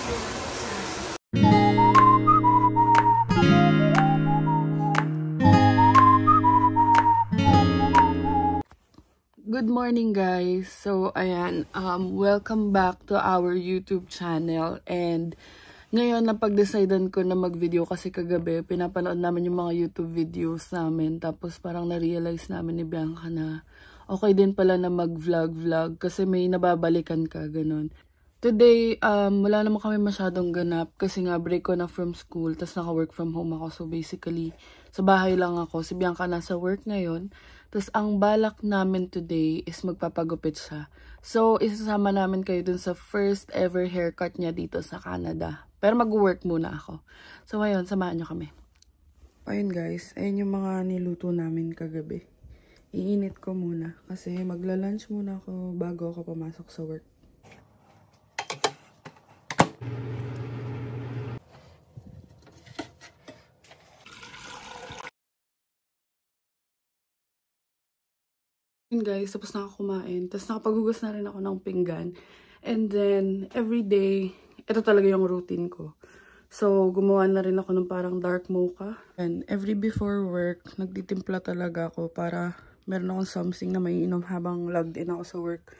Good morning guys. So ayan, welcome back to our YouTube channel. And ngayon napag-decidean ko na mag-video kasi kagabi pinapanood namin yung mga YouTube videos namin. Tapos parang na-realize namin ni Bianca na okay din pala na mag-vlog kasi may nababalikan ka, ganun. Today, wala naman kami masyadong ganap kasi nga break ko na from school, tas naka-work from home ako. So basically, sa bahay lang ako. Si Bianca nasa work ngayon. Tas ang balak namin today is magpapagupit siya. So, isasama namin kayo dun sa first ever haircut niya dito sa Canada. Pero mag-work muna ako. So ngayon, samahan nyo kami. Ayun guys, ayun yung mga niluto namin kagabi. Iinit ko muna kasi magla-lunch muna ako bago ako pumasok sa work. Guys, tapos na ako kumain. Tapos nakapaghugas na rin ako ng pinggan. And then, every day, ito talaga yung routine ko. So, gumawa na rin ako ng parang dark mocha. And every before work, nagtitimpla talaga ako para meron akong something na maiinom habang logged in ako sa work.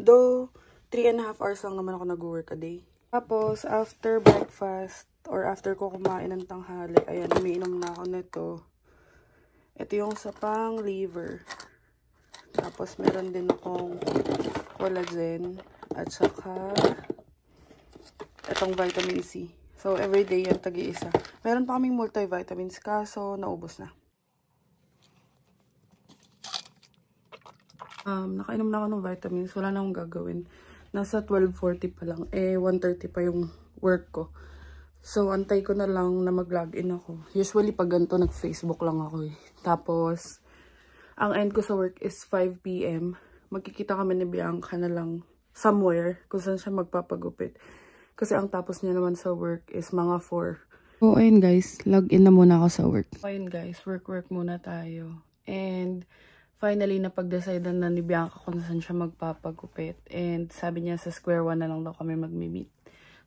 Though, 3.5 hours lang naman ako nag-work a day. Tapos, after breakfast, or after ko kumain ng tanghali, ayan, umiinom na ako nito. Ito yung sapang liver. Tapos, meron din akong collagen at saka itong vitamin C. So, everyday yan, tagi-isa. Meron pa kaming multivitamins kaso naubos na. Nakainom na ako ng vitamins. Wala na akong gagawin. Nasa 12:40 pa lang. 1:30 pa yung work ko. So, antay ko na lang na mag-login ako. Usually, pag ganito, nag-Facebook lang ako eh. Tapos, ang end ko sa work is 5 PM. Magkikita kami ni Bianca na lang somewhere kung saan siya magpapagupit. Kasi ang tapos niya naman sa work is mga 4. So, ayun guys. Log in na muna ako sa work. Ayun guys. Work muna tayo. And finally, napag-decidean na ni Bianca kung saan siya magpapagupit. And sabi niya sa Square One na lang daw kami mag-meet.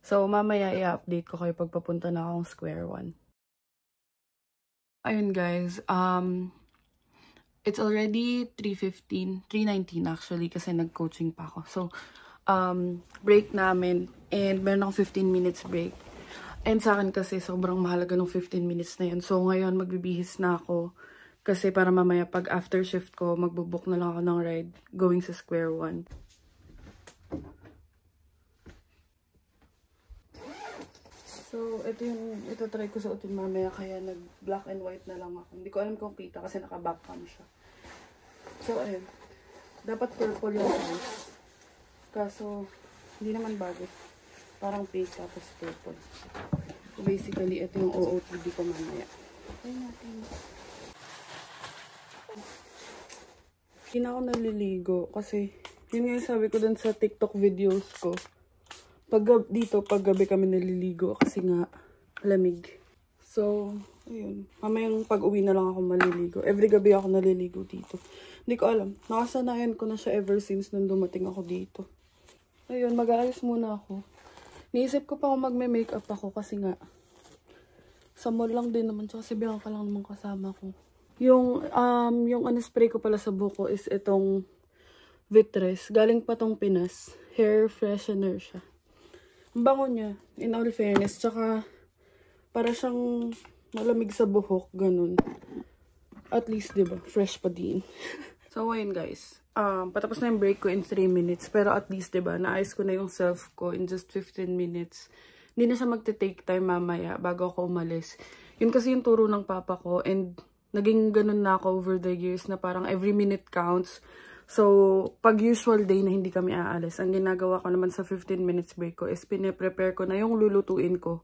So, mamaya i-update ko kayo pag papunta na akong Square One. Ayun guys. It's already 3:15, 3:19 actually kasi nag-coaching pa ako. So, break namin and meron akong 15 minutes break. And sa akin kasi sobrang mahalaga ng 15 minutes na yun. So, ngayon magbibihis na ako kasi para mamaya pag after shift ko, magbubook na lang ako ng ride going sa Square One. So, ito try ko suotin mamaya kaya nag-black and white na lang ako. Hindi ko alam kung kita kasi naka-backcam siya. So, ayun. Dapat purple yung size. Kaso, hindi naman bago. Parang pink tapos purple. So, basically, ito yung OOTD ko mamaya. Ayun natin. Hindi na ako naliligo kasi yun nga yung sabi ko dun sa TikTok videos ko. Pag gabi kami naliligo kasi nga lamig. So, ayun. Mamayang pag-uwi na lang ako maliligo. Every gabi ako naliligo dito. Hindi ko alam. Nakasanayan ko na siya ever since nung dumating ako dito. Ayun, mag-aayos muna ako. Niisip ko pa kung magme-makeup ako kasi nga sa mall lang din naman. Tsaka si Bianca lang naman kasama ko. Yung spray ko pala sa buko is itong Vitres. Galing pa tong Pinas. Hair freshener siya. Ang bango niya, in all fairness. Tsaka, para siyang malamig sa buhok, ganun. At least, diba, fresh pa din. So, ayun guys. Patapos na yung break ko in 3 minutes. Pero at least, diba, naayos ko na yung self ko in just 15 minutes. Hindi na siya magte-take time mamaya bago ako umalis. Yun kasi yung turo ng papa ko. And, naging ganun na ako over the years na parang every minute counts. So, pag usual day na hindi kami aalis, ang ginagawa ko naman sa 15 minutes break ko is pine-prepare ko na yung lulutuin ko.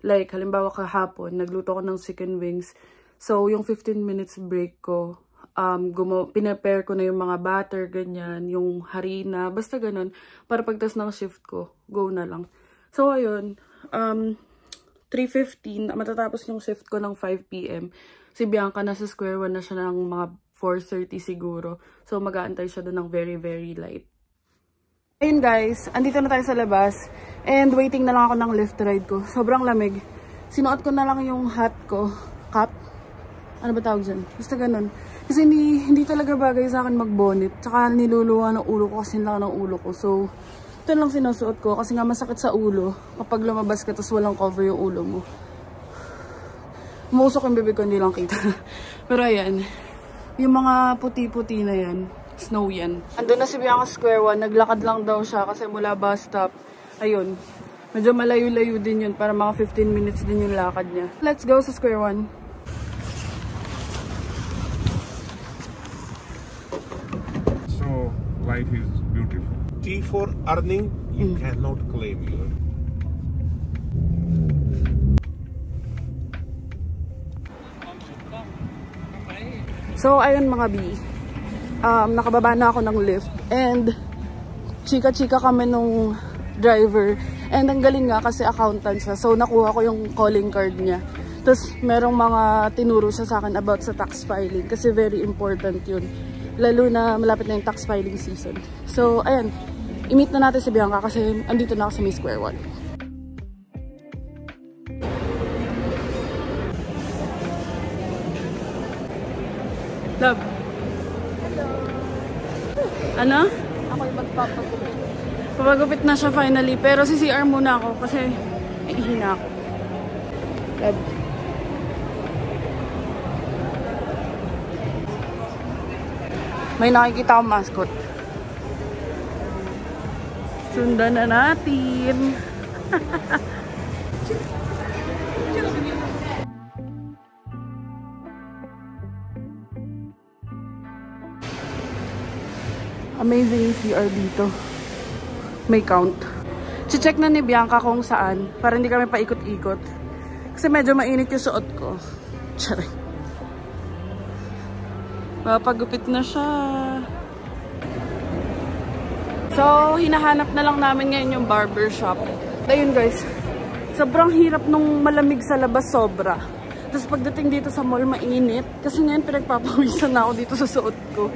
Like, halimbawa kahapon, nagluto ko ng chicken wings. So, yung 15 minutes break ko, pine-prepare ko na yung mga butter, ganyan, yung harina, basta ganun. Para pagtas ng shift ko, go na lang. So, ayun, 3:15, matatapos yung shift ko ng 5 PM. Si Bianca nasa Square One na siya ng mga 4:30 siguro. So, mag-aantay siya doon ng very, very light. Ayun guys, andito na tayo sa labas. And waiting na lang ako ng lift ride ko. Sobrang lamig. Sinuot ko na lang yung hat ko. Cap? Ano ba tawag dyan? Basta ganun. Kasi hindi talaga bagay sa akin mag-bonnet. Tsaka niluluwa ng ulo ko kasi lang ng ulo ko. So, ito lang sinusuot ko kasi nga masakit sa ulo. Kapag lumabas ka tapos walang cover yung ulo mo. Umusok yung bibig ko, hindi lang kita. Pero ayan. Yung mga puti-puti na yan. Snow yan. Andun na si Bianca Square 1. Naglakad lang daw siya kasi mula bus stop. Ayun. Medyo malayo-layo din yun. Para mga 15 minutes din yung lakad niya. Let's go sa Square 1. So, life is beautiful. T for earning, you cannot claim your. So, ayun mga B. Nakababa na ako ng lift. And, chika-chika kami nung driver. And ang galing nga kasi accountant siya. So, nakuha ko yung calling card niya. Tapos, merong mga tinuro siya sa akin about sa tax filing. Kasi very important yun. Lalo na malapit na yung tax filing season. So, ayan. I-meet na natin si Bianca kasi andito na ako sa May Square 1. Love. Hello. Ano? Ako yung magpapagupit. Papagupit na siya finally. Pero si CR muna ako kasi ihina ako. Love. May nakikita akong mascot. Sundan na natin. Amazing yung CR dito. May count. Check na ni Bianca kung saan para hindi kami paikot-ikot. Kasi medyo mainit yung suot ko. Charay. Mapagupit na siya. So, hinahanap na lang namin ngayon yung barbershop. Ayun guys. Sobrang hirap nung malamig sa labas, sobra. Tapos pagdating dito sa mall, mainit. Kasi ngayon pinagpapawisan na ako dito sa suot ko.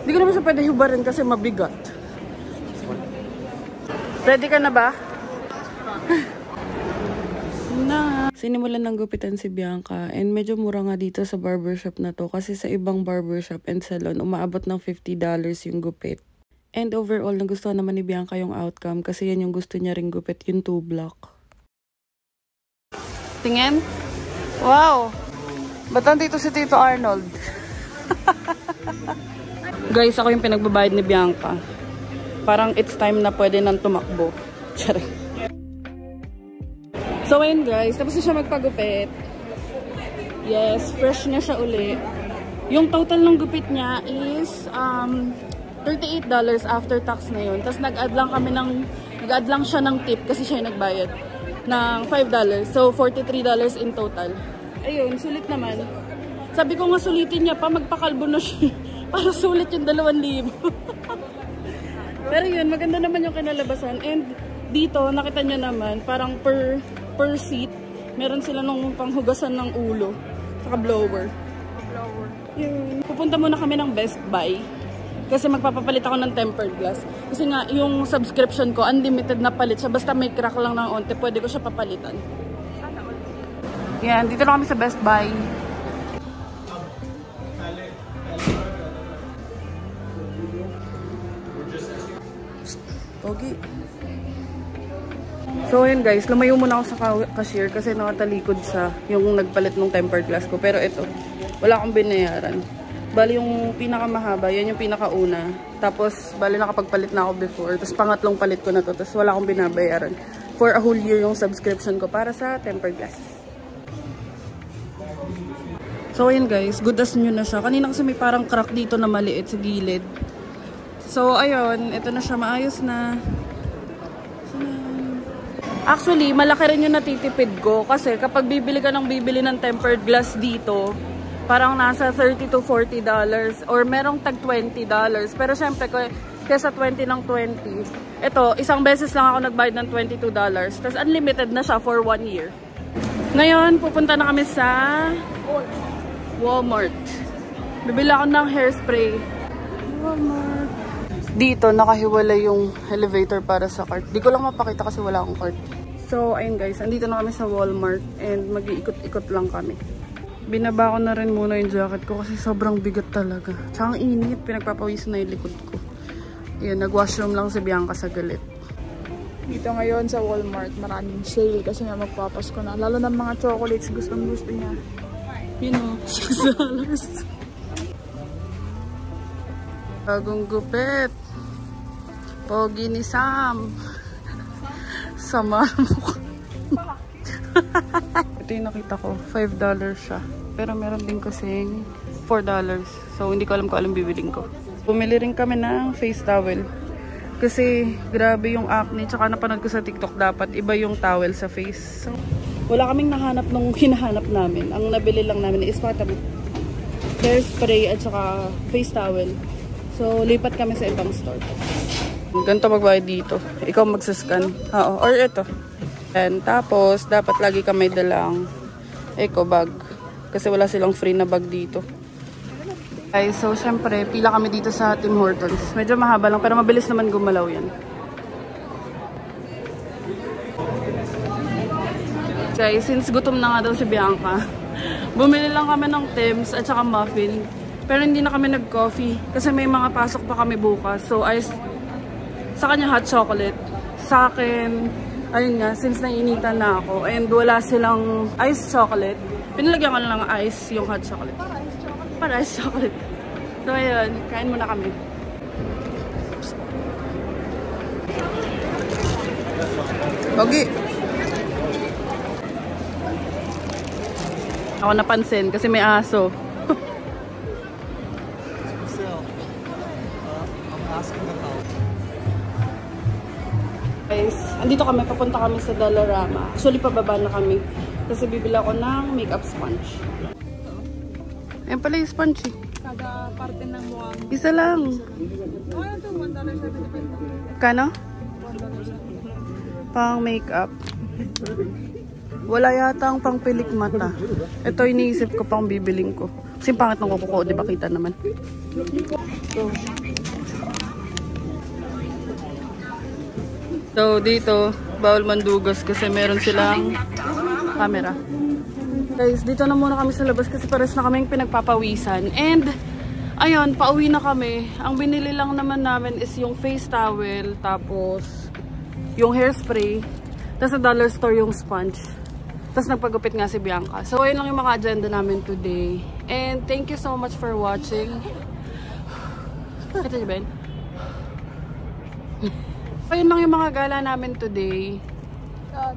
Hindi ko naman siya pwede hubarin kasi mabigat. Ready ka na ba? Na. Sinimulan ng gupitan si Bianca and medyo mura nga dito sa barbershop na to kasi sa ibang barbershop and salon umaabot ng $50 yung gupit. And overall, nagustuhan naman ni Bianca yung outcome kasi yan yung gusto niya ring gupit, yung 2 block. Tingin? Wow! Ba't nandito si Tito Arnold? Guys, ako yung pinagbabayad ni Bianca. Parang it's time na pwede nang tumakbo. Charing. So, ayun guys. Tapos na siya magpagupit. Yes, fresh na siya uli. Yung total ng gupit niya is $38 after tax na yun. Tapos nag-add lang siya ng tip kasi siya yung nagbayad ng $5. So, $43 in total. Ayun, sulit naman. Sabi ko nga sulitin niya pa, magpakalbo na siya. Para sulit yung 2,000. Pero yun, maganda naman yung kinalabasan. And dito, nakita niya naman, parang per seat, meron sila nung panghugasan ng ulo. Saka blower. Yun. Pupunta muna kami ng Best Buy. Kasi magpapapalit ako ng tempered glass. Kasi nga, yung subscription ko, unlimited na palit siya. Basta may crack lang ng onte, pwede ko siya papalitan. Yan, dito na kami sa Best Buy. Pogi. So, yun guys. Lumayo muna ako sa cashier kasi nakatalikod siya yung nagpalit ng tempered glass ko. Pero ito, wala akong binayaran. Bali yung pinakamahaba, yan yung pinakauna. Tapos, bali nakapagpalit na ako before. Tapos, pangatlong palit ko na to. Tapos, wala akong binabayaran. For a whole year yung subscription ko para sa tempered glass. So, yun guys. Good as new na siya. Kanina kasi may parang crack dito na maliit sa gilid. So, ayun. Ito na siya. Maayos na. Actually, malaki rin yung natitipid ko. Kasi kapag bibili ka ng tempered glass dito, parang nasa $30 to $40. Or merong tag $20. Pero syempre, kesa 20 ng 20. Ito, isang beses lang ako nagbayad ng $22. Tapos unlimited na siya for 1 year. Ngayon, pupunta na kami sa Walmart. Bibili ako ng hairspray. Walmart. Dito, nakahiwala yung elevator para sa cart. Di ko lang mapakita kasi wala akong cart. So, ayun guys, andito na kami sa Walmart and mag-iikot-ikot lang kami. Binaba ko na rin muna yung jacket ko kasi sobrang bigat talaga. Tsaka ang init, pinagpapawisan na yung likod ko. Ayan, nag-washroom lang si Bianca sa galit. Dito ngayon sa Walmart, maraming sale kasi nga magpapasko na. Lalo ng mga chocolates, gustong-gusto niya. You know, $6. Bagong gupit. Pogi ni Sam. Samar mo. Ito yung nakita ko. $5 siya. Pero meron din kasing $4. So, hindi ko alam kung anong bibiling ko. Bumili rin kami ng face towel. Kasi, grabe yung acne. Tsaka napanood ko sa TikTok, dapat iba yung towel sa face. So, wala kaming nahanap nung hinahanap namin. Ang nabili lang namin is hair spray at saka face towel. So, lipat kami sa ibang store. Ganito magbayad dito. Ikaw magsascan. Oo. Or ito. And tapos, dapat lagi ka may dalang eco bag. Kasi wala silang free na bag dito. Okay, so syempre, pila kami dito sa Tim Hortons. Medyo mahaba lang, pero mabilis naman gumalaw yan. Okay, since gutom na nga daw si Bianca, bumili lang kami ng Tims at saka muffin. Pero hindi na kami nag-coffee kasi may mga pasok pa kami bukas. So, sa kanya hot chocolate. Sa akin, ayun nga, since naiinitan na ako and wala silang iced chocolate, pinalagyan ko na lang ice yung hot chocolate. Para iced chocolate. So, ayun, kain muna kami. Pogi! Ako napansin kasi may aso. Guys, andito kami, papunta kami sa Dollarama. Actually, pababa na kami. Kasi bibili ako ng makeup sponge. Ayan pala yung sponge eh. Kada parte ng mukha mo. Isa lang. Ano ito? $1.75. Kano? Pang makeup. Wala yata ang pang pilik mata. Ito iniisip ko pang bibiling ko. Kasi pangit ng kuko ko, di ba kita naman? So dito, bawal mandugas kasi meron silang camera. Guys, dito na muna kami sa labas kasi pares na kaming pinagpapawisan. And, ayun, pauwi na kami. Ang binili lang naman namin is yung face towel, tapos yung hairspray, tapos sa dollar store yung sponge. Tapos nagpagupit nga si Bianca. So, ayun lang yung mga agenda namin today. And, thank you so much for watching. Ito si Ben. Ayun lang yung mga gala namin today.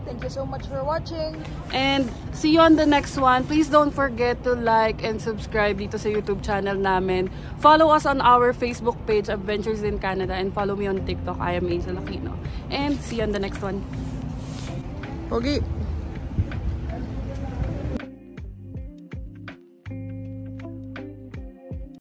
Thank you so much for watching. And see you on the next one. Please don't forget to like and subscribe dito sa YouTube channel namin. Follow us on our Facebook page, Adventures in Canada. And follow me on TikTok. I am Angel Aquino. And see you on the next one. Pogi!